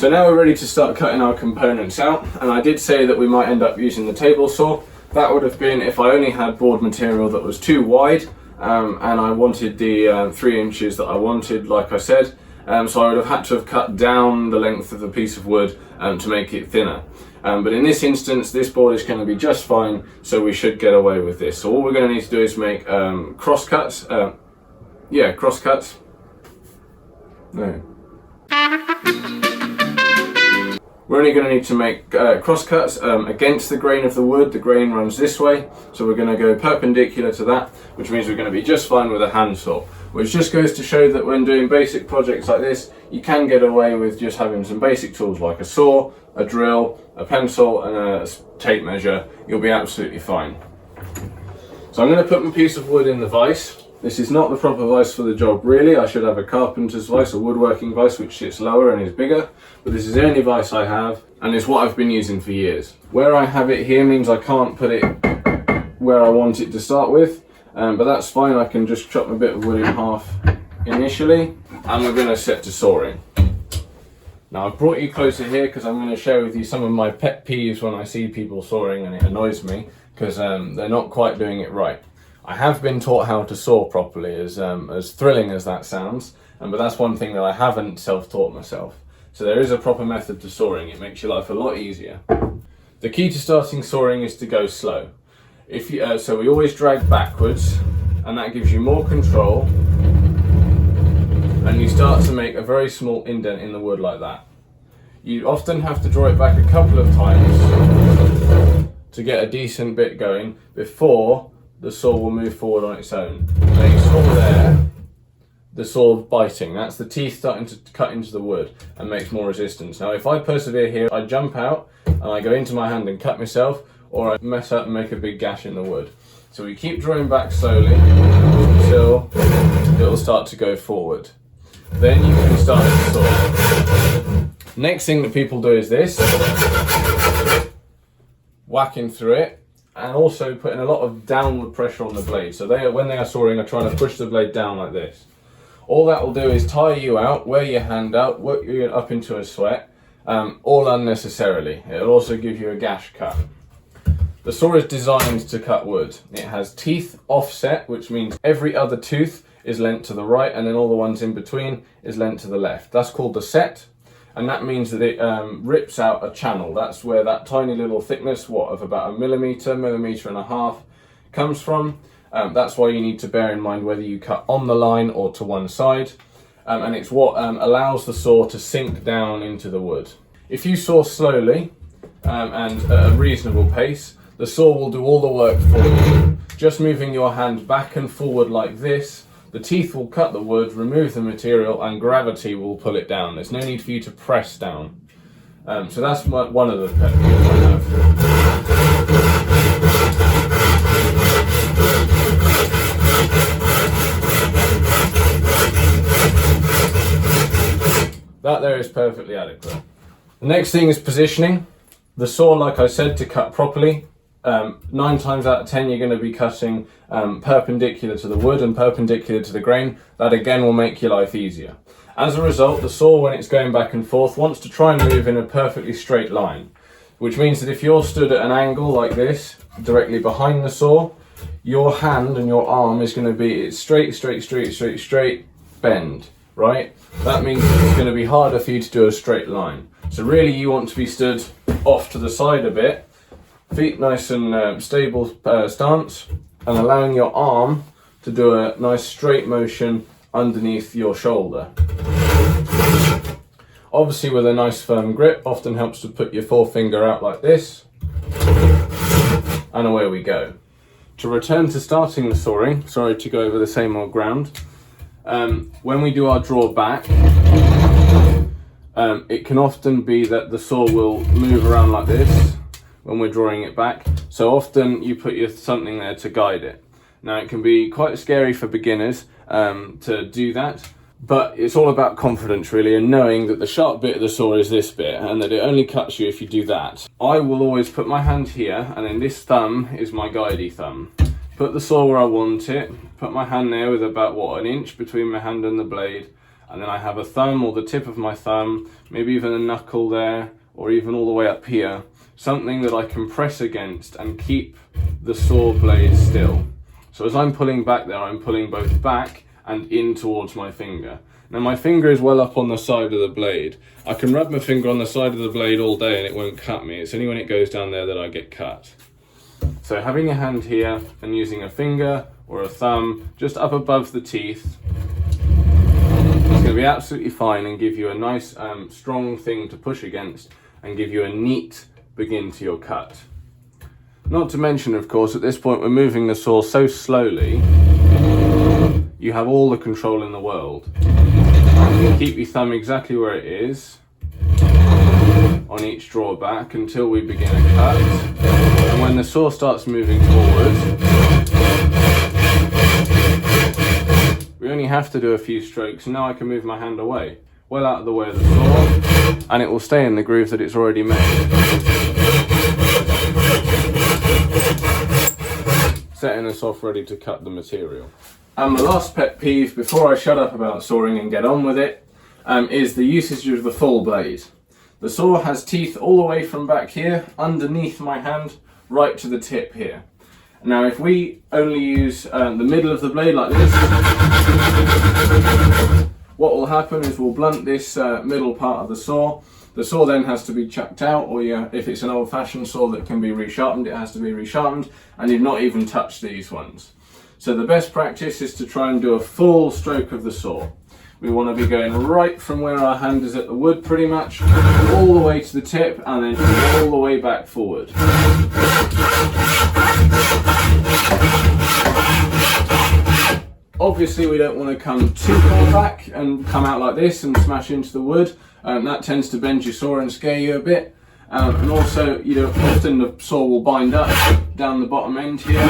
So now we're ready to start cutting our components out, and I did say that we might end up using the table saw. That would have been if I only had board material that was too wide and I wanted the 3 inches that I wanted, like I said. So I would have had to have cut down the length of the piece of wood to make it thinner. But in this instance, this board is going to be just fine, so we should get away with this. So all we're going to need to do is make cross cuts. Cross cuts. No. We're only going to need to make cross cuts against the grain of the wood. The grain runs this way, so we're going to go perpendicular to that, which means we're going to be just fine with a handsaw. Which just goes to show that when doing basic projects like this, you can get away with just having some basic tools like a saw, a drill, a pencil and a tape measure. You'll be absolutely fine. So I'm going to put my piece of wood in the vise. This is not the proper vise for the job really. I should have a carpenter's vise, a woodworking vise, which sits lower and is bigger, but this is the only vise I have and it's what I've been using for years. Where I have it here means I can't put it where I want it to start with, but that's fine. I can just chop a bit of wood in half initially and we're going to set to sawing. Now I've brought you closer here because I'm going to share with you some of my pet peeves when I see people sawing, and it annoys me because they're not quite doing it right. I have been taught how to saw properly, as thrilling as that sounds, but that's one thing that I haven't self-taught myself. So there is a proper method to sawing. It makes your life a lot easier. The key to starting sawing is to go slow. So we always drag backwards, and that gives you more control, and you start to make a very small indent in the wood like that. You often have to draw it back a couple of times to get a decent bit going before the saw will move forward on its own. Now you saw there, the saw biting. That's the teeth starting to cut into the wood and makes more resistance. Now if I persevere here, I jump out and I go into my hand and cut myself, or I mess up and make a big gash in the wood. So we keep drawing back slowly until it'll start to go forward. Then you can start to saw. Next thing that people do is this, whacking through it, and also putting a lot of downward pressure on the blade. So when they are sawing, are trying to push the blade down like this. All that will do is tire you out, wear your hand out, work you up into a sweat, all unnecessarily. It'll also give you a gash cut. The saw is designed to cut wood. It has teeth offset, which means every other tooth is lent to the right, and then all the ones in between is lent to the left. That's called the set. And that means that it rips out a channel. That's where that tiny little thickness, of about a millimetre and a half, comes from. That's why you need to bear in mind whether you cut on the line or to one side. And it's what allows the saw to sink down into the wood. If you saw slowly and at a reasonable pace, the saw will do all the work for you. Just moving your hand back and forward like this, the teeth will cut the wood, remove the material, and gravity will pull it down. There's no need for you to press down. So that's one of the pet peeves I have. That there is perfectly adequate. The next thing is positioning. The saw, like I said, to cut properly, 9 times out of 10 you're going to be cutting perpendicular to the wood and perpendicular to the grain. That again will make your life easier. As a result, the saw, when it's going back and forth, wants to try and move in a perfectly straight line, which means that if you're stood at an angle like this, directly behind the saw, your hand and your arm is going to be straight, bend, right? That means it's going to be harder for you to do a straight line. So really you want to be stood off to the side a bit, feet nice and stable stance, and allowing your arm to do a nice straight motion underneath your shoulder. Obviously with a nice firm grip, often helps to put your forefinger out like this, and away we go. To return to starting the sawing, sorry to go over the same old ground, when we do our draw back, it can often be that the saw will move around like this when we're drawing it back, so often you put something there to guide it. Now it can be quite scary for beginners to do that, but it's all about confidence really, and knowing that the sharp bit of the saw is this bit and that it only cuts you if you do that. I will always put my hand here, and then this thumb is my guidey thumb. Put the saw where I want it, put my hand there with about an inch between my hand and the blade, and then I have a thumb or the tip of my thumb, maybe even a knuckle there, or even all the way up here, something that I can press against and keep the saw blade still. So as I'm pulling back there, I'm pulling both back and in towards my finger. Now my finger is well up on the side of the blade. I can rub my finger on the side of the blade all day and it won't cut me. It's only when it goes down there that I get cut. So having a hand here and using a finger or a thumb just up above the teeth is going to be absolutely fine and give you a nice strong thing to push against and give you a neat begin to your cut. Not to mention, of course, at this point we're moving the saw so slowly, you have all the control in the world. You can keep your thumb exactly where it is on each drawback until we begin a cut. And when the saw starts moving forward, we only have to do a few strokes, and now I can move my hand away, well out of the way of the saw, and it will stay in the groove that it's already made. Setting us off ready to cut the material. And the last pet peeve before I shut up about sawing and get on with it is the usage of the full blade. The saw has teeth all the way from back here, underneath my hand, right to the tip here. Now if we only use the middle of the blade like this, what will happen is we'll blunt this middle part of the saw. The saw then has to be chucked out, or if it's an old-fashioned saw that can be resharpened, it has to be resharpened, and you've not even touched these ones. So the best practice is to try and do a full stroke of the saw. We want to be going right from where our hand is at the wood pretty much, all the way to the tip, and then all the way back forward. Obviously we don't want to come too far back and come out like this and smash into the wood. That tends to bend your saw and scare you a bit. And also, often the saw will bind up down the bottom end here.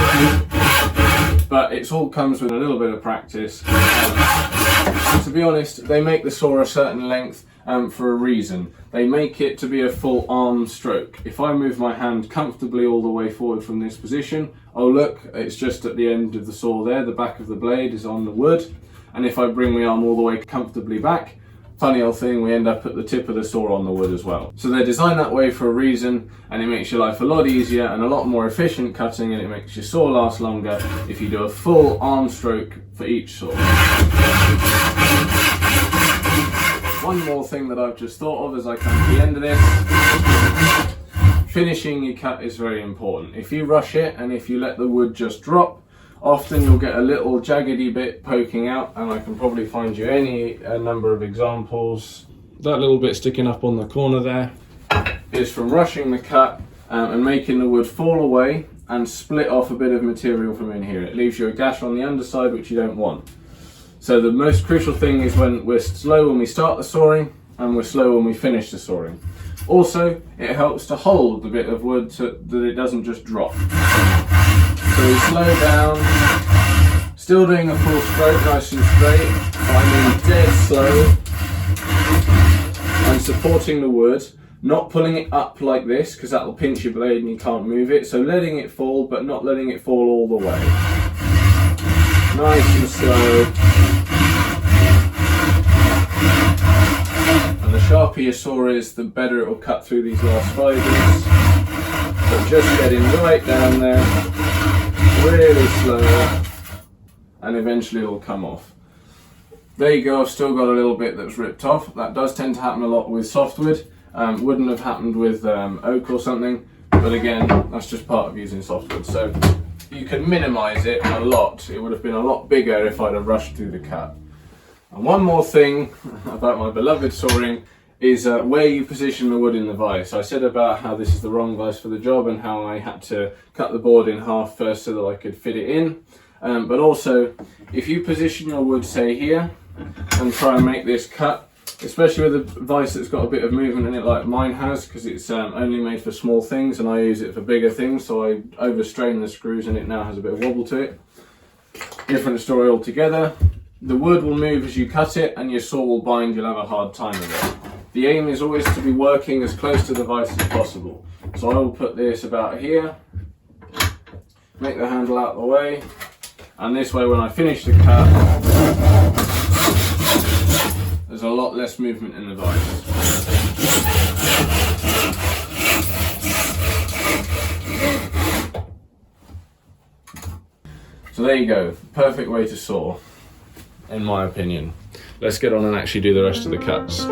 But it all comes with a little bit of practice. And to be honest, they make the saw a certain length for a reason. They make it to be a full arm stroke. If I move my hand comfortably all the way forward from this position, oh look, it's just at the end of the saw there, the back of the blade is on the wood. And if I bring my arm all the way comfortably back, funny old thing, we end up at the tip of the saw on the wood as well. So they're designed that way for a reason, and it makes your life a lot easier and a lot more efficient cutting, and it makes your saw last longer if you do a full arm stroke for each saw. One more thing that I've just thought of as I come to the end of this. Finishing your cut is very important. If you rush it and if you let the wood just drop, often you'll get a little jaggedy bit poking out, and I can probably find you a number of examples. That little bit sticking up on the corner there is from rushing the cut and making the wood fall away and split off a bit of material from in here. It leaves you a gash on the underside which you don't want. So the most crucial thing is when we're slow when we start the sawing and we're slow when we finish the sawing. Also, it helps to hold the bit of wood so that it doesn't just drop. So we slow down, still doing a full stroke nice and straight, but I mean dead slow, and supporting the wood, not pulling it up like this because that will pinch your blade and you can't move it, so letting it fall but not letting it fall all the way. Nice and slow. And the sharper your saw is, the better it will cut through these last fibres. But just getting right down there, really slow, and eventually it'll come off. There you go, I've still got a little bit that's ripped off. That does tend to happen a lot with softwood. Wouldn't have happened with oak or something, but again, that's just part of using softwood. So you can minimise it a lot. It would have been a lot bigger if I'd have rushed through the cut. And one more thing about my beloved sawing is where you position the wood in the vise. I said about how this is the wrong vise for the job and how I had to cut the board in half first so that I could fit it in. But also, if you position your wood, say here, and try and make this cut, especially with a vise that's got a bit of movement in it like mine has, because it's only made for small things and I use it for bigger things, so I overstrain the screws and it now has a bit of wobble to it. Different story altogether. The wood will move as you cut it and your saw will bind, you'll have a hard time with it. The aim is always to be working as close to the vise as possible. So I will put this about here, make the handle out of the way, and this way when I finish the cut, There's a lot less movement in the vise. So there you go, perfect way to saw, in my opinion. Let's get on and actually do the rest of the cuts.